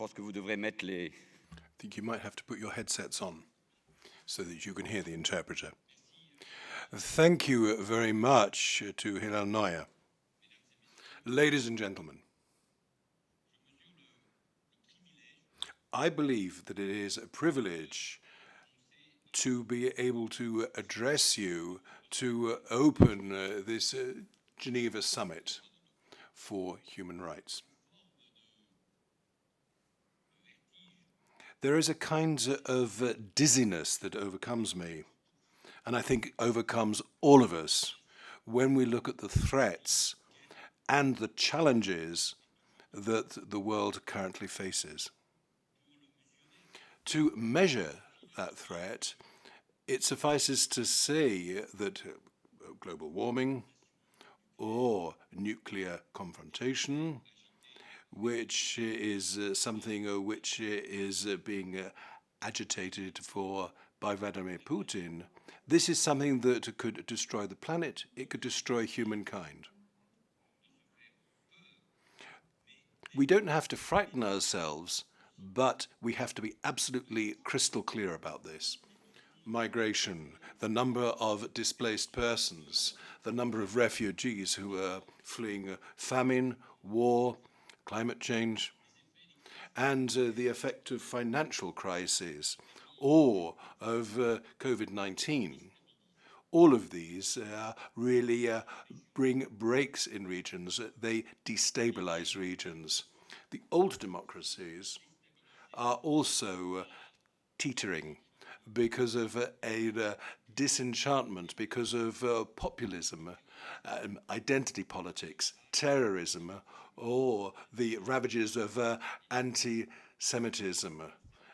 pense que vous devrez mettre les... I think you might have to put your headsets on so that you can hear the interpreter. Thank you very much to Hilal Neuer. Ladies and gentlemen, I believe that it is a privilege to be able to address you to open this Geneva summit for human rights. There is a kind of dizziness that overcomes me, and I think overcomes all of us when we look at the threats and the challenges that the world currently faces. To measure that threat, it suffices to say that global warming or nuclear confrontation, which is something which is being agitated for by Vladimir Putin, this is something that could destroy the planet, it could destroy humankind. We don't have to frighten ourselves, but we have to be absolutely crystal clear about this. Migration, the number of displaced persons, the number of refugees who are fleeing famine, war, climate change, and the effect of financial crises or of COVID-19. All of these really bring breaks in regions. They destabilize regions. The old democracies are also teetering because of a disenchantment, because of populism, identity politics, terrorism, or the ravages of anti-Semitism.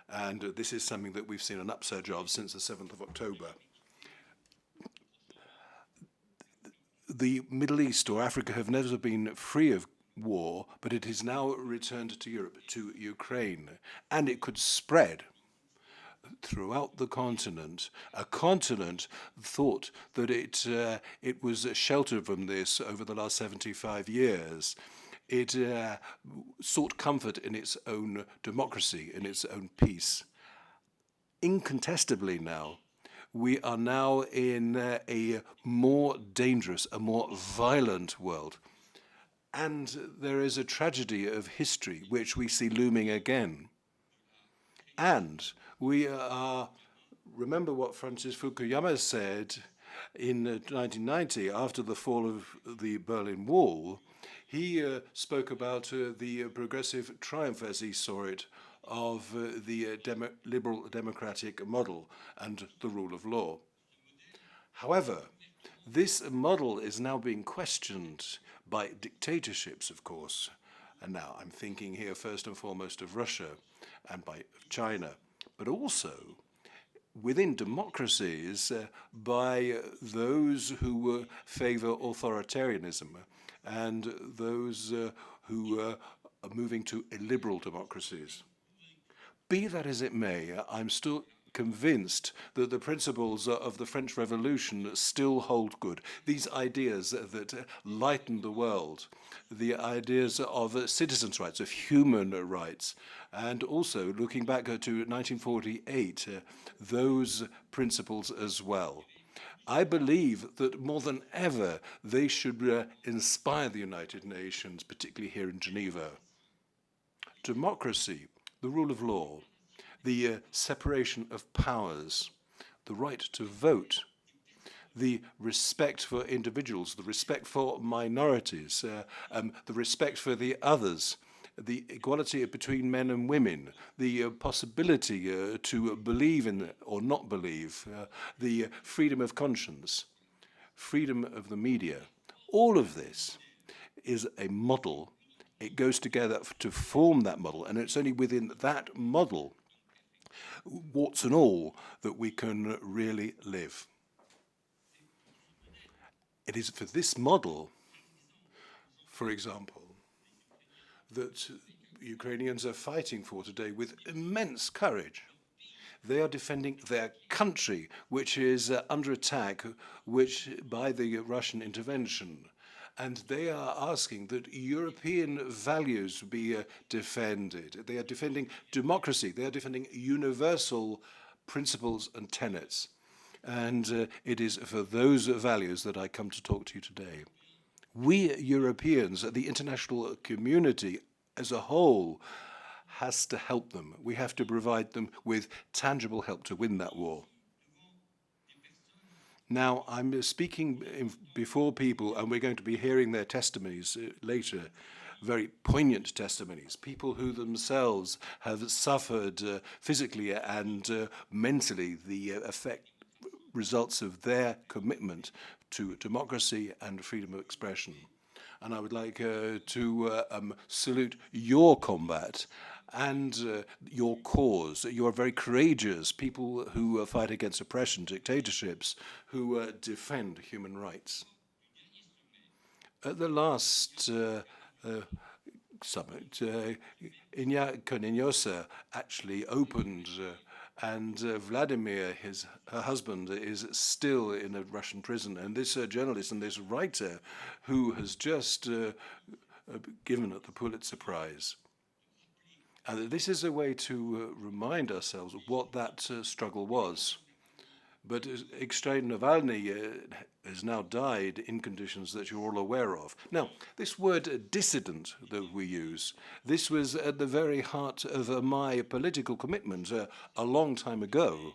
And this is something that we've seen an upsurge of since the 7th of October. The Middle East or Africa have never been free of war, but it is now returned to Europe, to Ukraine, and it could spread throughout the continent. A continent thought that it was sheltered from this over the last 75 years. It sought comfort in its own democracy, in its own peace. Incontestably now, we are now in a more dangerous, a more violent world. And there is a tragedy of history which we see looming again. And we remember what Francis Fukuyama said in 1990 after the fall of the Berlin Wall. He spoke about the progressive triumph, as he saw it, of the liberal democratic model and the rule of law. However, this model is now being questioned by dictatorships, of course. And now I'm thinking here first and foremost of Russia and by China, but also within democracies by those who favor authoritarianism and those who are moving to illiberal democracies. Be that as it may, I'm still convinced that the principles of the French Revolution still hold good. These ideas that lighten the world, the ideas of citizens' rights, of human rights, and also looking back to 1948, those principles as well. I believe that more than ever they should inspire the United Nations, particularly here in Geneva. Democracy, the rule of law, the separation of powers, the right to vote, the respect for individuals, the respect for minorities, the respect for the others, the equality between men and women, the possibility to believe in or not believe, the freedom of conscience, freedom of the media. All of this is a model. It goes together to form that model, and it's only within that model, warts and all, that we can really live. It is for this model, for example, that Ukrainians are fighting for today with immense courage. They are defending their country, which is under attack, by the Russian intervention. And they are asking that European values be defended. They are defending democracy. They are defending universal principles and tenets. And it is for those values that I come to talk to you today. We Europeans, the international community as a whole, has to help them. We have to provide them with tangible help to win that war. Now, I'm speaking before people, and we're going to be hearing their testimonies later, very poignant testimonies, people who themselves have suffered physically and mentally the results of their commitment to democracy and freedom of expression. And I would like to salute your combat and your cause. You are very courageous people who fight against oppression, dictatorships, who defend human rights. At the last summit, Iña Koninosa actually opened, and Vladimir, her husband, is still in a Russian prison. And this journalist and this writer who has just given it the Pulitzer Prize. And this is a way to remind ourselves what that struggle was. But Alexei Navalny has now died in conditions that you're all aware of. Now, this word dissident that we use, this was at the very heart of my political commitment a long time ago.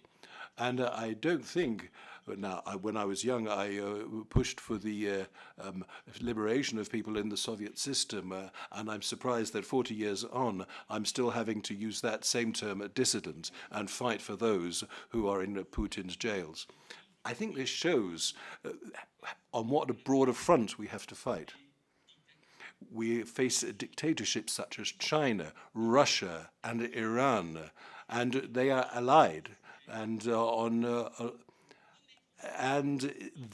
And I don't think, now, when I was young, I pushed for the liberation of people in the Soviet system, and I'm surprised that 40 years on, I'm still having to use that same term, dissident, and fight for those who are in Putin's jails. I think this shows on what a broader front we have to fight. We face dictatorships such as China, Russia, and Iran, and they are allied, and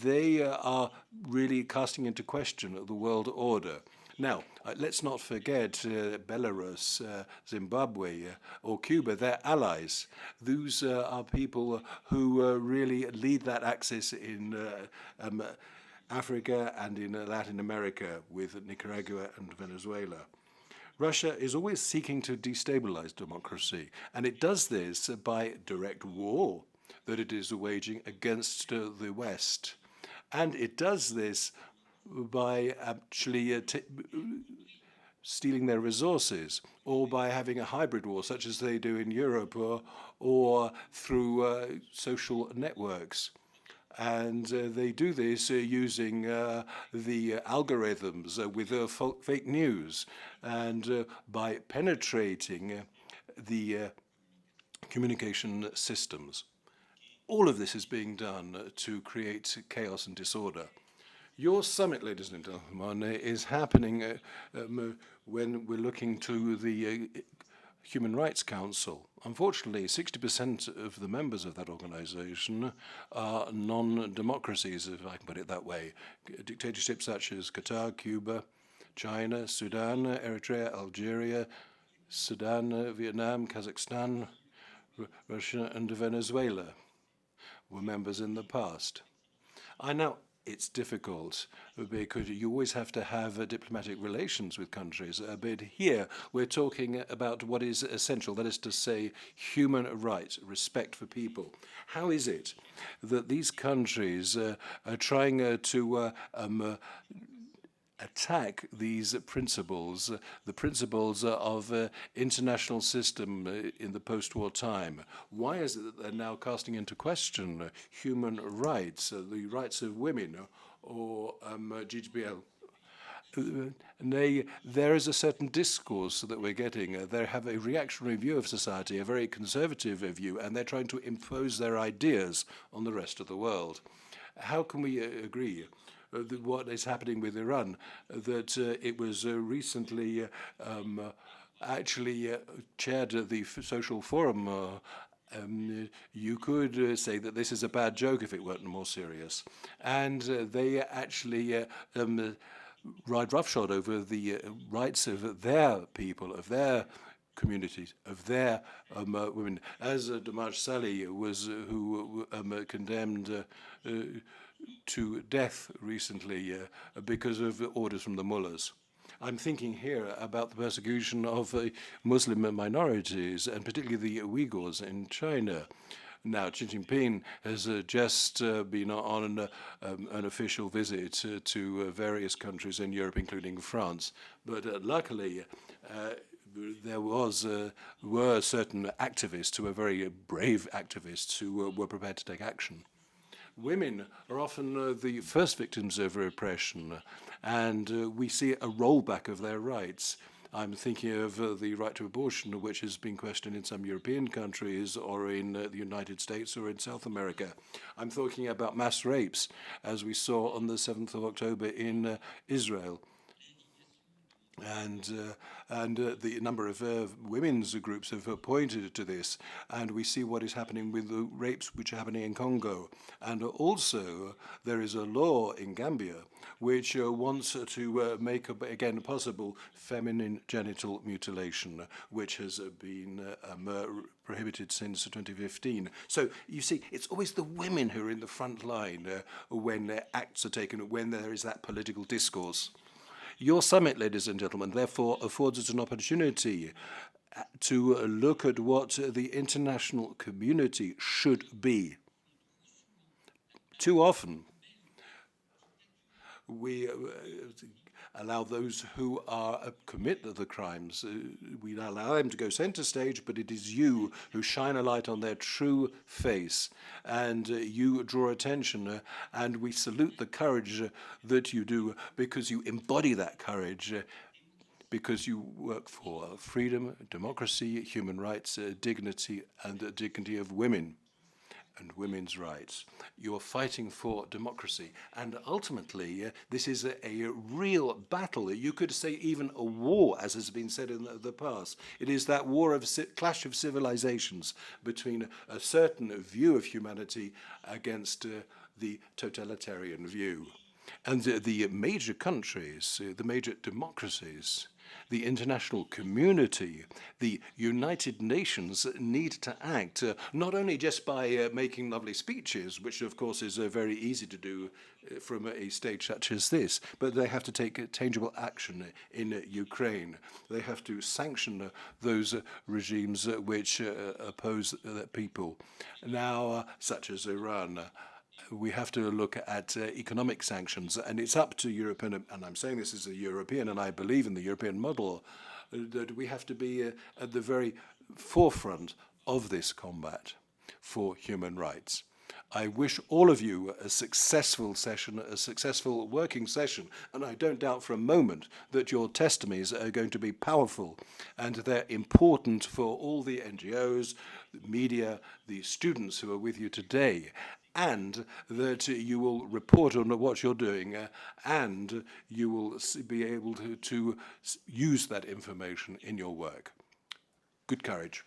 they are really casting into question the world order. Now, let's not forget Belarus, Zimbabwe, or Cuba. They're allies. These are people who really lead that axis in Africa and in Latin America with Nicaragua and Venezuela. Russia is always seeking to destabilize democracy, and it does this by direct war that it is waging against the West. And it does this by actually stealing their resources, or by having a hybrid war such as they do in Europe, or through social networks. And they do this using the algorithms with fake news, and by penetrating the communication systems. All of this is being done to create chaos and disorder. Your summit, ladies and gentlemen, is happening when we're looking to the Human Rights Council. Unfortunately, 60% of the members of that organization are non-democracies, if I can put it that way. Dictatorships such as Qatar, Cuba, China, Sudan, Eritrea, Algeria, Sudan, Vietnam, Kazakhstan, Russia, and Venezuela were members in the past. I know it's difficult because you always have to have diplomatic relations with countries, but here we're talking about what is essential, that is to say, human rights, respect for people. How is it that these countries are trying to attack these principles, the principles of international system in the post-war time? Why is it that they're now casting into question human rights, the rights of women, or GDPR? There is a certain discourse that we're getting. They have a reactionary view of society, a very conservative view, and they're trying to impose their ideas on the rest of the world. How can we agree what is happening with Iran, that it was recently actually chaired the social forum? You could say that this is a bad joke if it weren't more serious. And they actually ride roughshod over the rights of their people, of their communities, of their women. As Damaj Salih was, who condemned to death recently because of orders from the mullahs. I'm thinking here about the persecution of Muslim minorities, and particularly the Uyghurs in China. Now, Xi Jinping has just been on an official visit to various countries in Europe, including France. But luckily, there were certain activists who were very brave activists who were prepared to take action. Women are often the first victims of repression, and we see a rollback of their rights. I'm thinking of the right to abortion, which has been questioned in some European countries or in the United States or in South America. I'm talking about mass rapes, as we saw on the 7th of October in Israel. And the number of women's groups have pointed to this, and we see what is happening with the rapes which are happening in Congo. And also, there is a law in Gambia which wants to make again possible feminine genital mutilation, which has been prohibited since 2015. So you see, it's always the women who are in the front line when acts are taken, when there is that political discourse. Your summit, ladies and gentlemen, therefore affords us an opportunity to look at what the international community should be. Too often, we allow those who commit the crimes, we allow them to go center stage, but it is you who shine a light on their true face, and you draw attention, and we salute the courage that you do, because you embody that courage, because you work for freedom, democracy, human rights, dignity, and the dignity of women and women's rights. You're fighting for democracy. And ultimately, this is a real battle. You could say even a war, as has been said in the past. It is that war of clash of civilizations between a certain view of humanity against the totalitarian view. And the major countries, the major democracies, the international community, the United Nations need to act, not only just by making lovely speeches, which of course is very easy to do from a stage such as this, but they have to take tangible action in Ukraine. They have to sanction those regimes which oppose the people. Now, such as Iran, we have to look at economic sanctions, and it's up to Europe, and I'm saying this as a European, and I believe in the European model, that we have to be at the very forefront of this combat for human rights. I wish all of you a successful session, a successful working session, and I don't doubt for a moment that your testimonies are going to be powerful, and they're important for all the NGOs, the media, the students who are with you today, and that you will report on what you're doing, and you will be able to use that information in your work. Good courage.